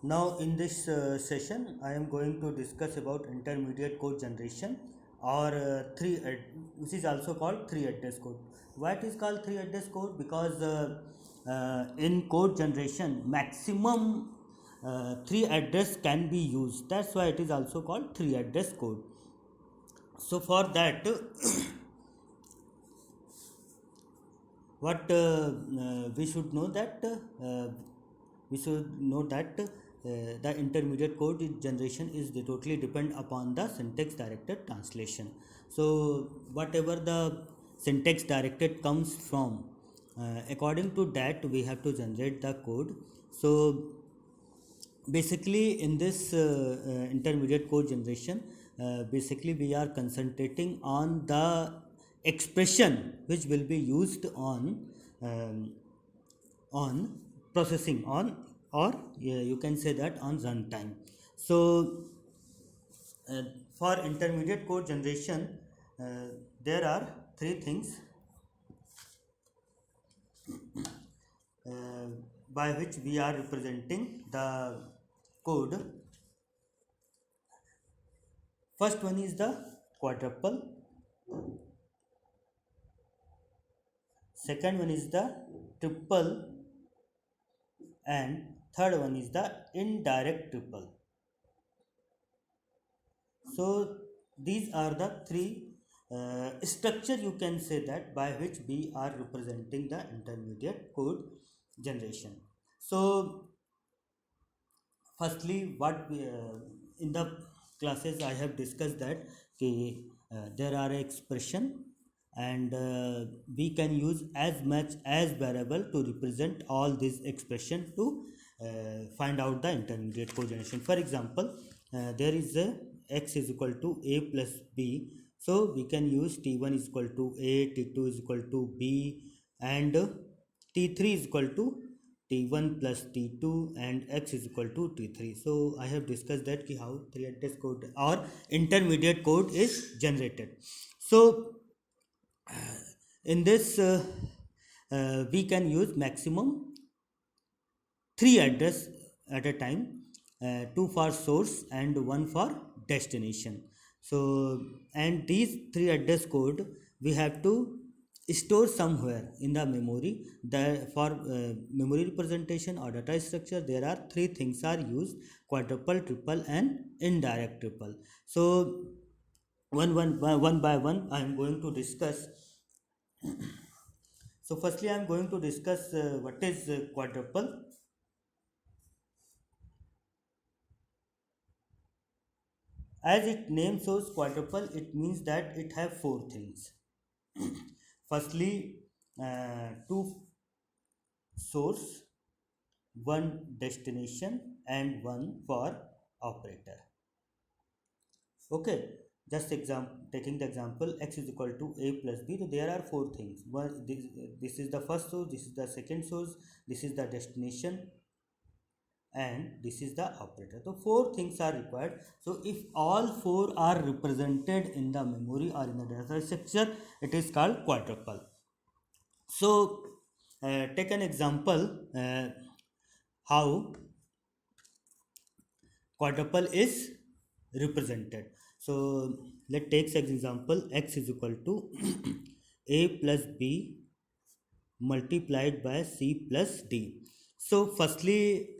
Now in this session I am going to discuss about intermediate code generation or which is also called three address code. Why it is called three address code? Because in code generation maximum three address can be used. That's why it is also called three address code. So for that what we should know that the intermediate code generation is totally depend upon the syntax directed translation. So whatever the syntax directed comes from, according to that we have to generate the code. So basically in this intermediate code generation, basically we are concentrating on the expression which will be used um, on processing on, or you can say that on runtime. So uh, for intermediate code generation, uh, there are three things uh, by which we are representing the code. First one is the quadruple, second one is the triple, and third one is the indirect triple. So these are the three structure, you can say that, by which we are representing the intermediate code generation. So firstly what we, in the classes I have discussed that there are expression, and we can use as much as variable to represent all these expression to find out the intermediate code generation. For example, there is a x is equal to a plus b, so we can use t1 is equal to a, t2 is equal to b, and t3 is equal to t1 plus t2, and x is equal to t3. So I have discussed that ki how three address code or intermediate code is generated. So in this we can use maximum three address at a time, two for source and one for destination. So and these three address code we have to store somewhere in the memory. For memory representation or data structure, there are three things are used: quadruple, triple, and indirect triple. So one by one I am going to discuss. So firstly I am going to discuss what is quadruple. As its name shows, quadruple, it means that it have four things. Firstly, two source, one destination, and one for operator. Okay, just taking the example, x is equal to a plus b. So there are four things. One, this is the first source, this is the second source, this is the destination, and this is the operator. So four things are required. So if all four are represented in the memory or in the data structure, it is called quadruple. So take an example how quadruple is represented. So let's take an example: x is equal to a plus b multiplied by c plus d. So firstly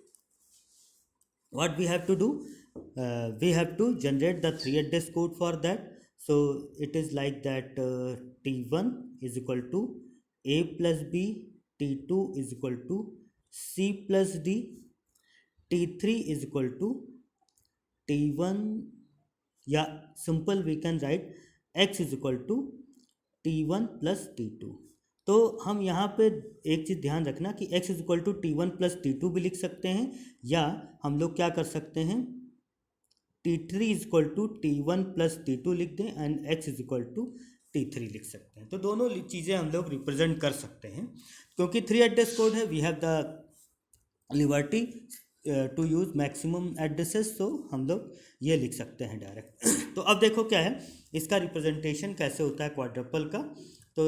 what we have to do, we have to generate the three address code for that. So it is like that, t1 is equal to a plus b, t2 is equal to c plus d, t3 is equal to t1, yeah, simple we can write x is equal to t1 plus t2. तो हम यहाँ पे एक चीज़ ध्यान रखना कि x is equal to T one plus T two भी लिख सकते हैं, या हम लोग क्या कर सकते हैं, T three is equal to T one plus T two लिख दें and x is equal to T three लिख सकते हैं. तो दोनों चीज़ें हम लोग रिप्रेजेंट कर सकते हैं. क्योंकि थ्री एड्रेस कोड है, we have the liberty to use maximum addresses, तो हम लोग ये लिख सकते हैं डायरेक्ट. तो अब देखो क्या है, इसका रिप्रेजेंटेशन कैसे होता है क्वाड्रपल का. तो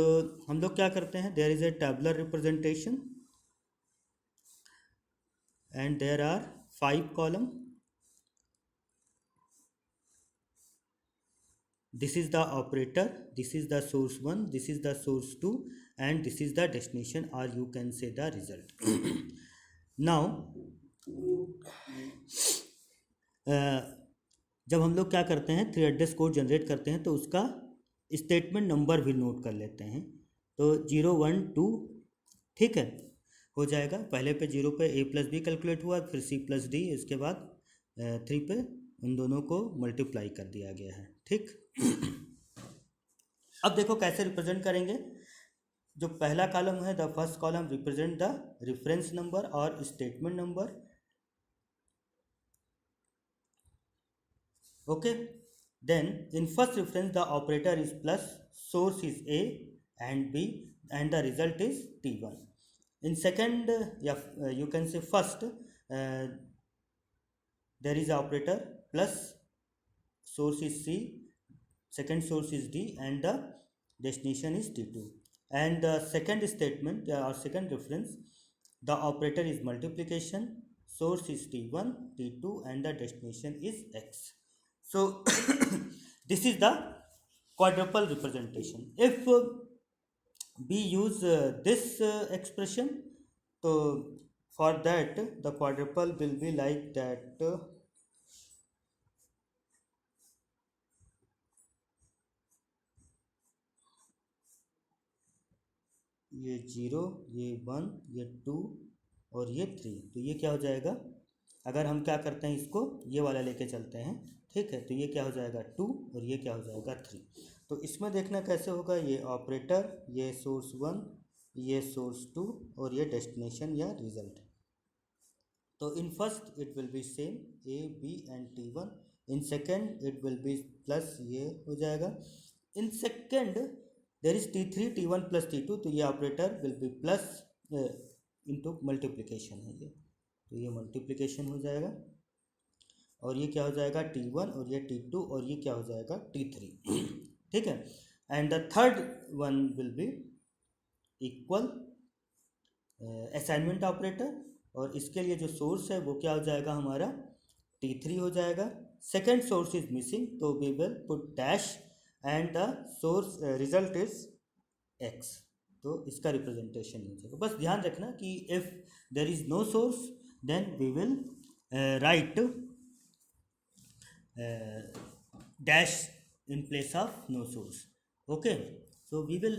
हम लोग क्या करते हैं, there is a tabular representation and there are 5 column. This is the operator, this is the source 1, this is the source 2, and this is the destination, or you can say the result. Now जब हम लोग क्या करते हैं, 3 address code generate करते हैं तो उसका स्टेटमेंट नंबर भी नोट कर लेते हैं. तो 0 1 2 ठीक है हो जाएगा. पहले पे 0 पे a प्लस बी कैलकुलेट हुआ, फिर c प्लस डी, इसके बाद 3 पे उन दोनों को मल्टीप्लाई कर दिया गया है. ठीक. अब देखो कैसे रिप्रेजेंट करेंगे. जो पहला कॉलम है, the first column represent the reference number और statement number. Okay. Then in first reference the operator is plus, source is a and b, and the result is t1. In second, you can say first, there is operator plus, source is c, second source is d, and the destination is t2. And the second statement or second reference, the operator is multiplication, source is t1 t2, and the destination is x. So this is the quadruple representation. If we use this expression, so for that the quadruple will be like that. ये 0, ये 1, ये 2 और ये 3. तो ये क्या हो जाएगा, अगर हम क्या करते हैं, इसको ये वाला लेके चलते हैं. ठीक है. तो ये क्या हो जाएगा 2 और ये क्या हो जाएगा 3. तो इसमें देखना कैसे होगा, ये ऑपरेटर, ये सोर्स 1, ये सोर्स 2 और ये डेस्टिनेशन या रिजल्ट. तो in first it will be same a b and t1. In second it will be plus, ये हो जाएगा. In second there is t3 t1 plus t2. तो ये operator will be plus into multiplication है ये. तो ये मल्टीप्लिकेशन हो जाएगा और ये क्या हो जाएगा t1 और ये t2 और ये क्या हो जाएगा t3. ठीक है. And the third one will be equal assignment operator, और इसके लिए जो सोर्स है वो क्या हो जाएगा हमारा t3 हो जाएगा. सेकेंड सोर्स इज मिसिंग, तो we will put dash, and the source result is x. तो इसका रिप्रेजेंटेशन हो जाएगा. बस ध्यान रखना कि if there is no source then we will write dash in place of no source. Okay. So we will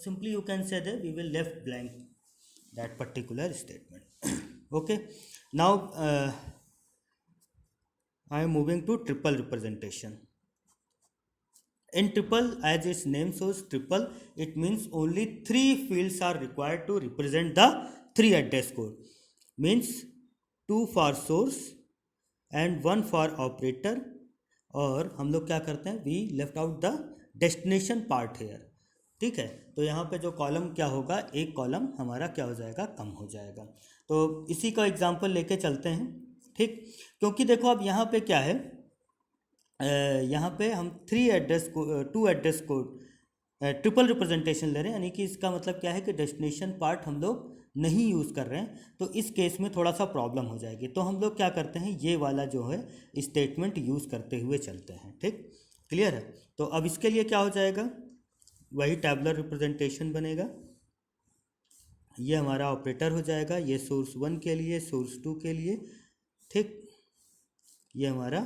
simply you can say that we will left blank that particular statement. Okay. Now I am moving to triple representation. In triple, as its name shows, triple, it means only 3 fields are required to represent the 3 address code. Means 2 for source and 1 for operator. और हम लोग क्या करते हैं, we left out the destination part here. ठीक है. तो यहाँ पे जो कॉलम क्या होगा, एक कॉलम हमारा क्या हो जाएगा, कम हो जाएगा. तो इसी का एग्जांपल लेके चलते हैं. ठीक. क्योंकि देखो अब यहाँ पे क्या है, यहाँ पे हम 2 एड्रेस कोड ट्रिपल रिप्रेजेंटेशन ले रहे हैं. यानी कि इसका मतलब क्या है कि डेस्टिनेशन पार्ट हम लोग नहीं यूज़ कर रहे हैं. तो इस केस में थोड़ा सा प्रॉब्लम हो जाएगी. तो हम लोग क्या करते हैं, ये वाला जो है स्टेटमेंट यूज़ करते हुए चलते हैं. ठीक. क्लियर है. तो अब इसके लिए क्या हो जाएगा, वही टैबुलर रिप्रेजेंटेशन बनेगा. ये हमारा ऑपरेटर हो जाएगा, ये सोर्स 1 के लिए, सोर्स 2 के लिए. ठीक. ये हमारा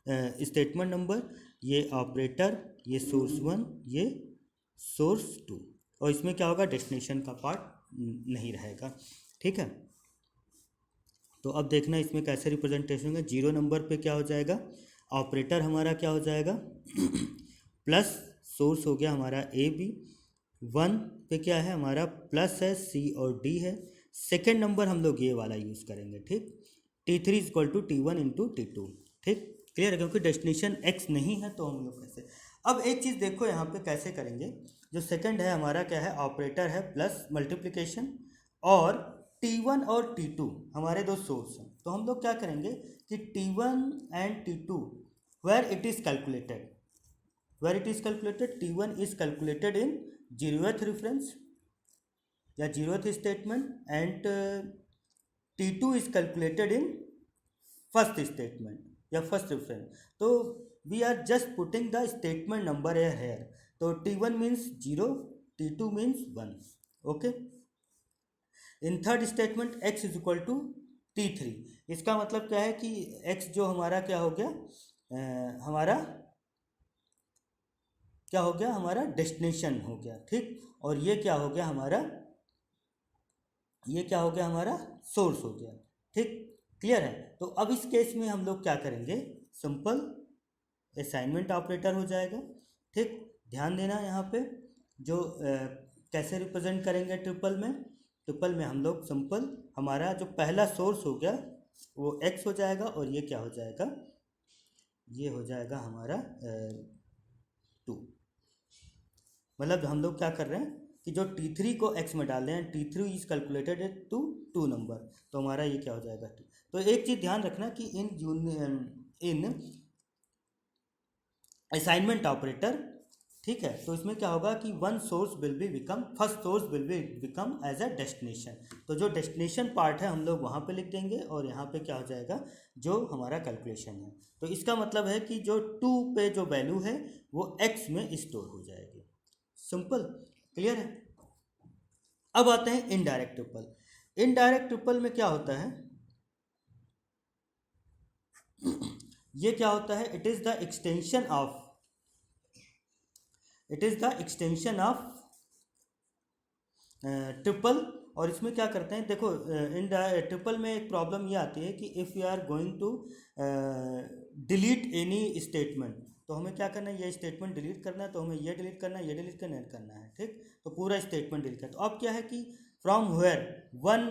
स्टेटमेंट नंबर, ये ऑपरेटर, ये सोर्स 1, ये सोर्स 2. और इसमें क्या होगा, डेस्टिनेशन का पार्ट नहीं रहेगा. ठीक है. तो अब देखना इसमें कैसे रिप्रेजेंटेशन होगा. 0 नंबर पे क्या हो जाएगा, ऑपरेटर हमारा क्या हो जाएगा प्लस, सोर्स हो गया हमारा ए बी. 1 पे क्या है हमारा प्लस है, सी और डी है. सेकेंड नंबर हम लोग ये वाला यूज़ करेंगे. ठीक. t3 is equal to t1 into t2. ठीक. क्लियर है. क्योंकि डेस्टिनेशन x नहीं है तो हम लोग कैसे. अब एक चीज़ देखो यहाँ पे कैसे करेंगे. जो सेकंड है हमारा क्या है, ऑपरेटर है प्लस मल्टीप्लिकेशन, और t1 और t2 हमारे 2 सोर्स हैं. तो हम लोग क्या करेंगे कि t1 and t2 where it is calculated, t1 is calculated in 0th reference या 0th statement, and t2 is calculated in first statement या फर्स्ट रेफरेंस, तो we are just putting the statement number here. तो T1 means 0, T2 means 1। Okay, in third statement x is equal to T3। इसका मतलब क्या है कि x जो हमारा क्या हो गया, हमारा क्या हो गया, हमारा डेस्टिनेशन हो गया, ठीक। और ये क्या हो गया हमारा, ये क्या हो गया हमारा सोर्स हो गया, ठीक, क्लियर है। तो अब इस केस में हम लोग क्या करेंगे, सिंपल असाइनमेंट ऑपरेटर हो जाएगा, ठीक। ध्यान देना यहाँ पे जो कैसे रिप्रेजेंट करेंगे ट्रिपल में, ट्रिपल में हम लोग सिंपल हमारा जो पहला सोर्स हो गया वो x हो जाएगा, और ये क्या हो जाएगा, ये हो जाएगा हमारा 2। मतलब हम लोग क्या कर रहे हैं कि जो T3 को x में डाल रहे हैं, T3 is calculated to 2 number, तो हमारा ये क्या हो जाएगा 2। तो एक चीज़ ध्यान रखना कि इन असाइनमेंट ऑपरेटर, ठीक है, तो इसमें क्या होगा कि one source will be become, first source will be become as a destination. तो जो डेस्टिनेशन पार्ट है हम लोग वहाँ पे लिख देंगे, और यहाँ पे क्या हो जाएगा जो हमारा कैलकुलेशन है। तो इसका मतलब है कि जो 2 पे जो वैल्यू है वो x में स्टोर हो जाएगी। सिंपल, क्लियर है। अब आते हैं इनडायरेक्ट ट्रिपल। इनडायरेक्ट ट्रिपल में क्या होता है, ये क्या होता है, it is the extension of, it is the extension of triple. और इसमें क्या करते हैं, देखो इन ट्रिपल में एक प्रॉब्लम ये आती है कि if you are going to delete any statement, तो हमें क्या करना है, ये स्टेटमेंट डिलीट करना है, तो हमें ये डिलीट करना है, ये डिलीट करना है, ठीक। तो पूरा स्टेटमेंट डिलीट करना। तो अब क्या है कि from where one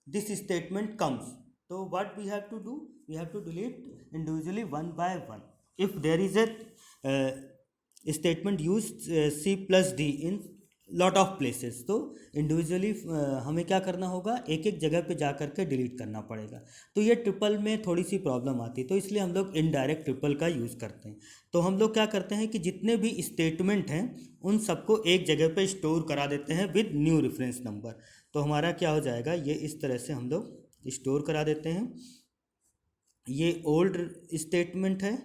this statement comes, तो what we have to do, we have to delete individually one by one. If there is a statement use C+D in lot of places, तो individually हमें क्या करना होगा, एक एक जगह पे जा कर के डिलीट करना पड़ेगा। तो ये ट्रिपल में थोड़ी सी प्रॉब्लम आती है, तो इसलिए हम लोग इनडायरेक्ट ट्रिपल का यूज़ करते हैं। तो हम लोग क्या करते हैं कि जितने भी स्टेटमेंट हैं उन सबको एक जगह पे स्टोर करा देते हैं विद न्यू रेफरेंस नंबर। तो हमारा क्या हो जाएगा, ये इस तरह से हम लोग स्टोर करा देते हैं। ये ओल्ड स्टेटमेंट है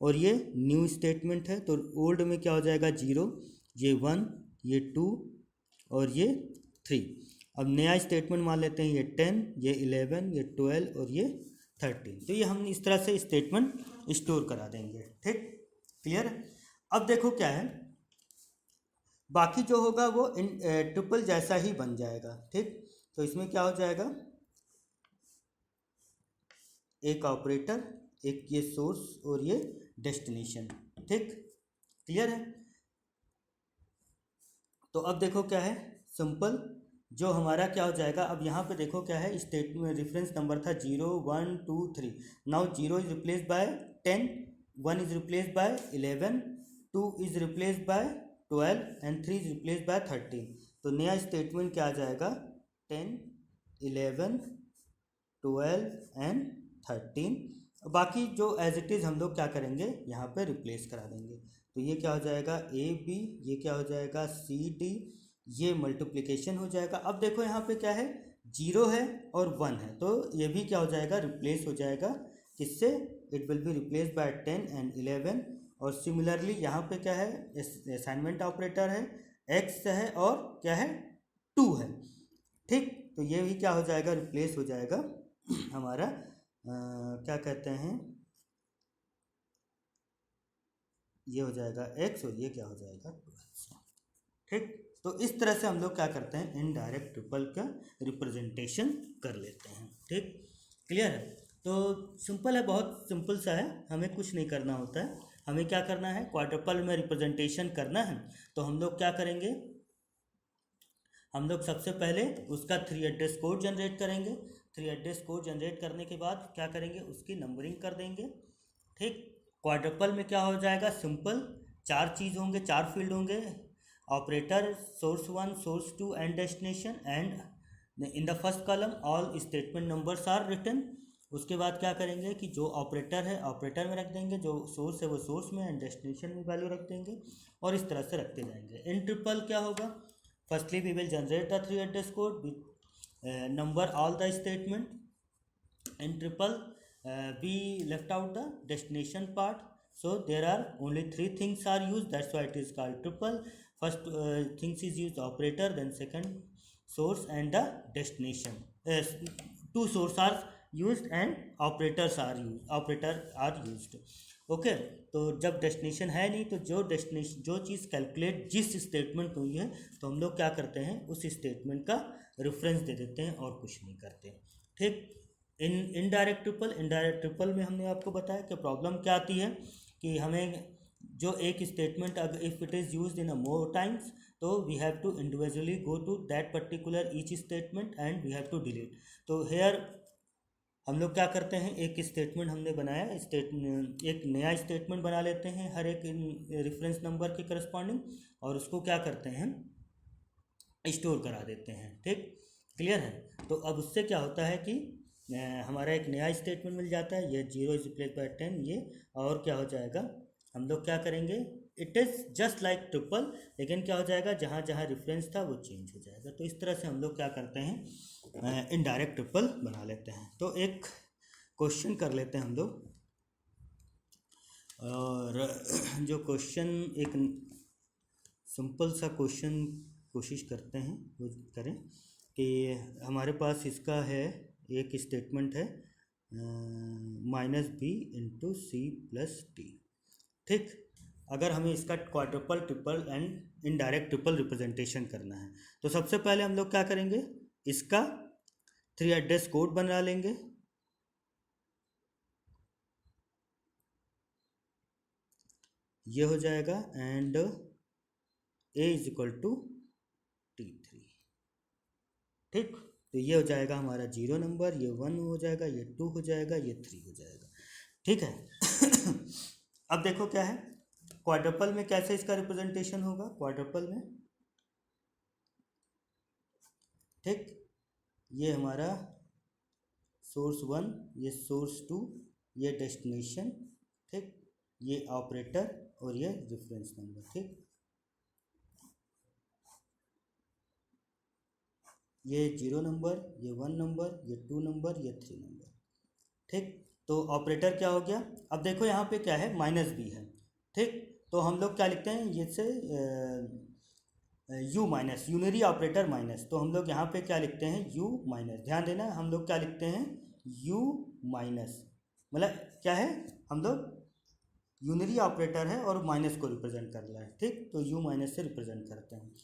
और ये न्यू स्टेटमेंट है। तो ओल्ड में क्या हो जाएगा 0, ये 1, ये 2 और ये 3। अब नया स्टेटमेंट मान लेते हैं, ये 10, ये 11, ये 12 और ये 13। तो ये हम इस तरह से स्टेटमेंट स्टोर करा देंगे, ठीक, क्लियर। अब देखो क्या है, बाकी जो होगा वो ट्रिपल जैसा ही बन जाएगा, ठीक। तो इसमें क्या हो जाएगा, एक ऑपरेटर, एक ये सोर्स और ये डेस्टिनेशन, ठीक, क्लियर है। तो अब देखो क्या है, सिंपल जो हमारा क्या हो जाएगा, अब यहाँ पे देखो क्या है, स्टेटमेंट रेफरेंस नंबर था 0, 1, 2, 3। Now 0 is replace by 10, 1 is replace by 11, 2 is replace by 12 and 3 is replace by 13। तो नया स्टेटमेंट क्या आ जाएगा, 10, 11, 12 एंड 13। बाकी जो एज इट इज़ हम लोग क्या करेंगे, यहाँ पे रिप्लेस करा देंगे। तो ये क्या हो जाएगा AB, ये क्या हो जाएगा CD, ये मल्टीप्लिकेशन हो जाएगा। अब देखो यहाँ पे क्या है, 0 है और 1 है, तो ये भी क्या हो जाएगा, रिप्लेस हो जाएगा किससे, it will be replace by 10 and 11। और सिमिलरली यहाँ पे क्या है, असाइनमेंट ऑपरेटर है, x है और क्या है 2 है, ठीक। तो ये भी क्या हो जाएगा, रिप्लेस हो जाएगा हमारा क्या कहते हैं, ये हो जाएगा x और ये क्या हो जाएगा 12, ठीक। तो इस तरह से हम लोग क्या करते हैं, इनडायरेक्ट ट्रिपल का रिप्रेजेंटेशन कर लेते हैं, ठीक, क्लियर है। तो सिंपल है, बहुत सिंपल सा है, हमें कुछ नहीं करना होता है। हमें क्या करना है, क्वाड्रुपल में रिप्रेजेंटेशन करना है। तो हम लोग क्या करेंगे, हम लोग सबसे पहले उसका 3 एड्रेस कोड जनरेट करेंगे। 3 एड्रेस कोड जनरेट करने के बाद क्या करेंगे, उसकी नंबरिंग कर देंगे, ठीक। क्वाड्रुपल में क्या हो जाएगा, सिंपल 4 चीज़ होंगे, 4 फील्ड होंगे, operator, source 1, source 2 and destination, and in the first column all statement numbers are written. उसके बाद क्या करेंगे कि जो ऑपरेटर है ऑपरेटर में रख देंगे, जो सोर्स है वो सोर्स में, एंड डेस्टिनेशन में वैल्यू रख देंगे, और इस तरह से रखते जाएंगे। इन ट्रिपल क्या होगा, firstly we will generate the 3 address code with number all the statement in triple, we left out the destination part, so there are only three things are used, that's why it is called triple. First things is used operator, then second source and the destination. Two source are used and operator are used. Okay तो जब destination है नहीं तो जो चीज़ calculate जिस statement हुई है तो हम लोग क्या करते हैं उस स्टेटमेंट का रेफरेंस दे देते हैं और कुछ नहीं करते। ठीक, इनडायरेक्ट ट्रिपल में हमने आपको बताया कि प्रॉब्लम क्या आती है कि हमें जो एक स्टेटमेंट अगर if it is used in a more times तो we have to individually go to that particular each statement and we have to delete. तो हेयर हम लोग क्या करते हैं, एक स्टेटमेंट हमने बनाया, एक नया स्टेटमेंट बना लेते हैं हर एक रेफरेंस नंबर के करस्पॉन्डिंग और उसको क्या करते हैं स्टोर करा देते हैं। ठीक, क्लियर है। तो अब उससे क्या होता है कि हमारा एक नया स्टेटमेंट मिल जाता है, ये 0 इज रिप्लेस बाय 10 ये, और क्या हो जाएगा हम लोग क्या करेंगे, it is just like triple, लेकिन क्या हो जाएगा जहाँ जहाँ रेफरेंस था वो चेंज हो जाएगा। तो इस तरह से हम लोग क्या करते हैं इनडायरेक्ट ट्रिपल बना लेते हैं। तो एक क्वेश्चन कर लेते हैं हम लोग, और जो क्वेश्चन एक सिंपल सा क्वेश्चन कोशिश करते हैं वो करें कि हमारे पास इसका है एक स्टेटमेंट है -b into C plus T. ठीक, अगर हमें इसका quadruple triple and indirect triple representation करना है तो सबसे पहले हम लोग क्या करेंगे, इसका 3 एड्रेस कोड बना लेंगे। ये हो जाएगा and a is equal to T3। ठीक, तो ये हो जाएगा हमारा 0 नंबर, ये 1 हो जाएगा, ये 2 हो जाएगा, ये 3 हो जाएगा। ठीक है। अब देखो क्या है क्वाड्रुपल में कैसे इसका रिप्रेजेंटेशन होगा क्वाड्रुपल में। ठीक, ये हमारा सोर्स 1, ये सोर्स 2, ये डेस्टिनेशन, ठीक, ये ऑपरेटर और ये रेफरेंस नंबर। ठीक, ये 0 नंबर, ये 1 नंबर, ये 2 नंबर, ये 3 नंबर। ठीक, तो ऑपरेटर क्या हो गया, अब देखो यहाँ पे क्या है -b है। ठीक, तो हम लोग क्या लिखते हैं ये से u minus unary operator minus, तो हम लोग यहाँ पे क्या लिखते हैं u माइनस, ध्यान देना हम लोग क्या लिखते हैं u माइनस, मतलब क्या है हम लोग यूनरी ऑपरेटर है और माइनस को रिप्रेजेंट कर रहा है। ठीक, तो u माइनस से रिप्रेजेंट करते हैं।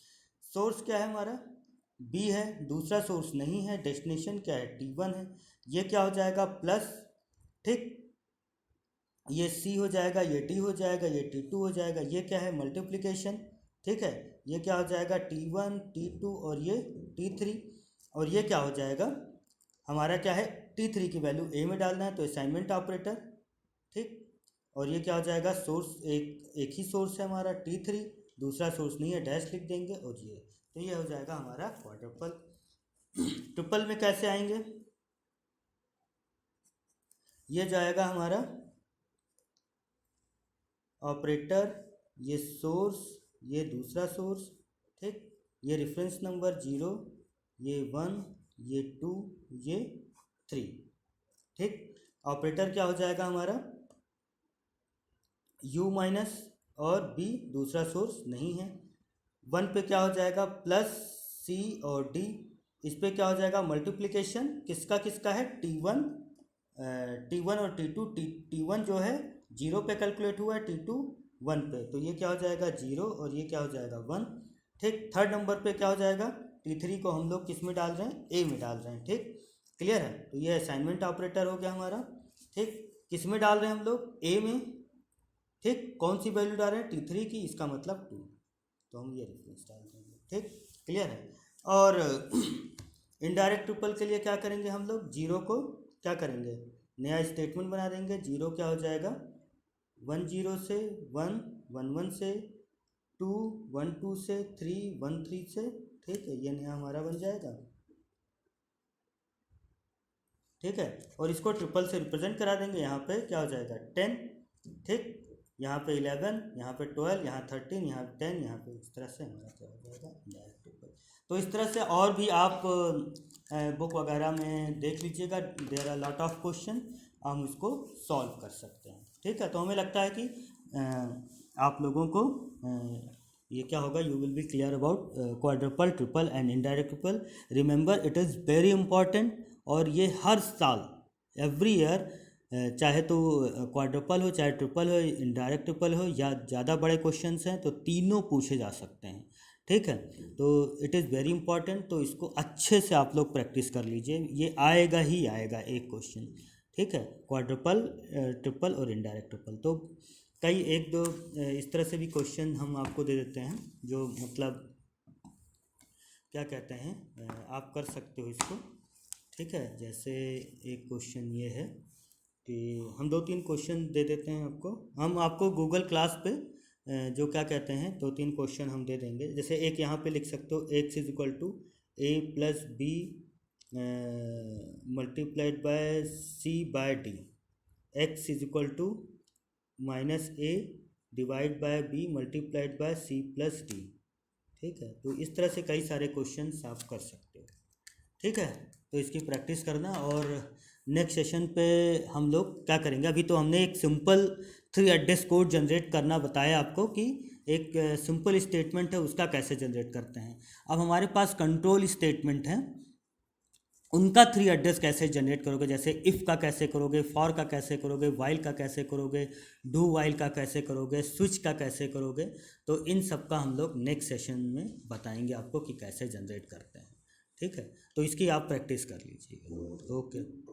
सोर्स क्या है हमारा b है, दूसरा सोर्स नहीं है, डेस्टिनेशन क्या है T1 है, ये क्या हो जाएगा प्लस, ठीक, ये c हो जाएगा, ये d हो जाएगा, ये T2 हो जाएगा, ये क्या है मल्टीप्लिकेशन। ठीक है, ये क्या हो जाएगा T1 T2 और ये T3, और ये क्या हो जाएगा हमारा क्या है T3 की वैल्यू a में डालना है तो असाइनमेंट ऑपरेटर। ठीक, और ये क्या हो जाएगा सोर्स एक ही सोर्स है हमारा T3, दूसरा सोर्स नहीं है, डैश लिख देंगे, और ये तो ये हो जाएगा हमारा क्वाड्रुपल। ट्रिपल में कैसे आएंगे, ये जाएगा हमारा ऑपरेटर, ये सोर्स, ये दूसरा सोर्स, ठीक, ये रेफरेंस नंबर 0, ये 1, ये 2, ये 3। ठीक, ऑपरेटर क्या हो जाएगा हमारा u माइनस और b दूसरा सोर्स नहीं है, 1 पे क्या हो जाएगा प्लस c और d, इस पे क्या हो जाएगा मल्टीप्लिकेशन किसका किसका है T1 और T2, T1 जो है 0 पे कैलकुलेट हुआ है, T2 1 पे, तो ये क्या हो जाएगा 0 और ये क्या हो जाएगा 1। ठीक, थर्ड नंबर पे क्या हो जाएगा T3 को हम लोग किस में डाल रहे हैं a में डाल रहे हैं। ठीक, क्लियर है, तो ये असाइनमेंट ऑपरेटर हो गया हमारा। ठीक, किस में डाल रहे हैं हम लोग a में। ठीक, कौन सी वैल्यू डाल रहे हैं T3 की, इसका मतलब 2, तो हम ये रेफरेंस डाल देंगे। ठीक, क्लियर है। और इनडायरेक्ट ट्रिपल के लिए क्या करेंगे हम लोग, 0 को क्या करेंगे नया स्टेटमेंट बना देंगे, 0 क्या हो जाएगा 1 0 से, 1 1 1 से, 2 1 2 से, 3 1 3 से। ठीक है, ये नया हमारा बन जाएगा। ठीक है, और इसको ट्रिपल से रिप्रेजेंट करा देंगे, यहाँ पे क्या हो जाएगा 10, ठीक, यहाँ पे 11, यहाँ पे 12, यहाँ 13, यहाँ 10, यहाँ पे इस तरह से हमारा क्या हो जाएगा इनडायरेक्ट ट्रिपल। तो इस तरह से और भी आप बुक वगैरह में देख लीजिएगा, there are lot of question, हम उसको सॉल्व कर सकते हैं। ठीक है, तो हमें लगता है कि आप लोगों को ये क्या होगा, you will be clear about quadruple, triple and indirect triple. Remember it is very important, और ये हर साल एवरी ईयर चाहे तो क्वाड्रुपल हो, चाहे ट्रिपल हो, इनडायरेक्ट ट्रिपल हो, या ज़्यादा बड़े क्वेश्चंस हैं तो तीनों पूछे जा सकते हैं। ठीक है, तो इट इज़ वेरी इंपॉर्टेंट, तो इसको अच्छे से आप लोग प्रैक्टिस कर लीजिए, ये आएगा ही आएगा एक क्वेश्चन। ठीक है, क्वाड्रुपल, ट्रिपल और इनडायरेक्ट ट्रिपल। तो कई एक दो इस तरह से भी क्वेश्चन हम आपको दे देते हैं, जो मतलब क्या कहते हैं, आप कर सकते हो इसको। ठीक है, जैसे एक क्वेश्चन ये है कि हम 2-3 क्वेश्चन दे देते हैं आपको, हम आपको गूगल क्लास पे जो क्या कहते हैं 2-3 क्वेश्चन हम दे देंगे। जैसे एक यहाँ पे लिख सकते हो, x is equal to a plus B multiplied by c by D, x is equal to minus a divide by b multiplied by c plus D. ठीक है, तो इस तरह से कई सारे क्वेश्चंस आप कर सकते हो। ठीक है, तो इसकी प्रैक्टिस करना, और नेक्स्ट सेशन पे हम लोग क्या करेंगे, अभी तो हमने एक सिंपल 3 एड्रेस कोड जनरेट करना बताया आपको कि एक सिंपल स्टेटमेंट है उसका कैसे जनरेट करते हैं। अब हमारे पास कंट्रोल स्टेटमेंट है, उनका 3 एड्रेस कैसे जनरेट करोगे, जैसे इफ़ का कैसे करोगे, फॉर का कैसे करोगे, वाइल का कैसे करोगे, डू वाइल का कैसे करोगे, स्विच का कैसे करोगे। तो इन सब का हम लोग नेक्स्ट सेशन में बताएंगे आपको कि कैसे जनरेट करते हैं। ठीक है, तो इसकी आप प्रैक्टिस कर लीजिएगा। ओके।